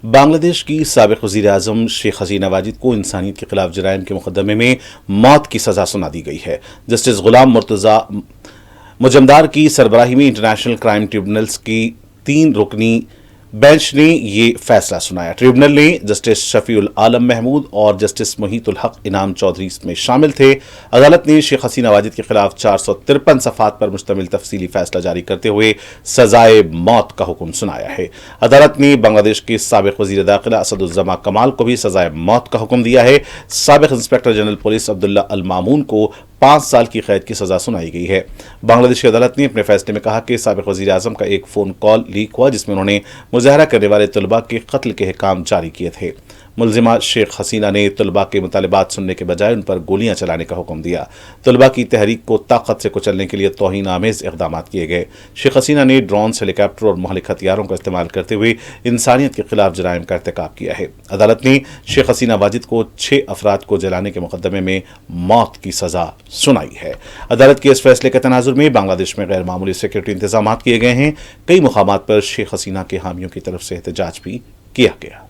بنگلہ دیش کی سابق وزیر اعظم شیخ حسینہ واجد کو انسانیت کے خلاف جرائم کے مقدمے میں موت کی سزا سنا دی گئی ہے۔ جسٹس غلام مرتضیٰ مجمدار کی سربراہی میں انٹرنیشنل کرائم ٹریبونلز کی 3 رکنی بینچ نے یہ فیصلہ سنایا۔ ٹریبونل نے جسٹس شفیع العالم محمود اور جسٹس محیط الحق انعام چودھری اس میں شامل تھے۔ عدالت نے شیخ حسینہ واجد کے خلاف 453 صفحات پر مشتمل تفصیلی فیصلہ جاری کرتے ہوئے سزائے موت کا حکم سنایا ہے۔ عدالت نے بنگلہ دیش کے سابق وزیر داخلہ اسد الزما کمال کو بھی سزائے موت کا حکم دیا ہے۔ سابق انسپکٹر جنرل پولیس عبداللہ المامون کو 5 سال کی قید کی سزا سنائی گئی ہے۔ بنگلہ دیش کی عدالت نے اپنے فیصلے میں کہا کہ سابق وزیر اعظم کا ایک فون کال لیک ہوا جس میں انہوں نے مظاہرہ کرنے والے طلباء کے قتل کے احکام جاری کیے تھے۔ ملزمہ شیخ حسینہ نے طلباء کے مطالبات سننے کے بجائے ان پر گولیاں چلانے کا حکم دیا۔ طلباء کی تحریک کو طاقت سے کچلنے کے لیے توہین آمیز اقدامات کیے گئے۔ شیخ حسینہ نے ڈرونز، ہیلی کاپٹر اور مہلک ہتھیاروں کا استعمال کرتے ہوئے انسانیت کے خلاف جرائم کا ارتکاب کیا ہے۔ عدالت نے شیخ حسینہ واجد کو 6 افراد کو جلانے کے مقدمے میں موت کی سزا سنائی ہے۔ عدالت کے اس فیصلے کے تناظر میں بنگلہ دیش میں غیر معمولی سیکورٹی انتظامات کیے گئے ہیں۔ کئی مقامات پر شیخ حسینہ کے حامیوں کی طرف سے احتجاج بھی کیا گیا۔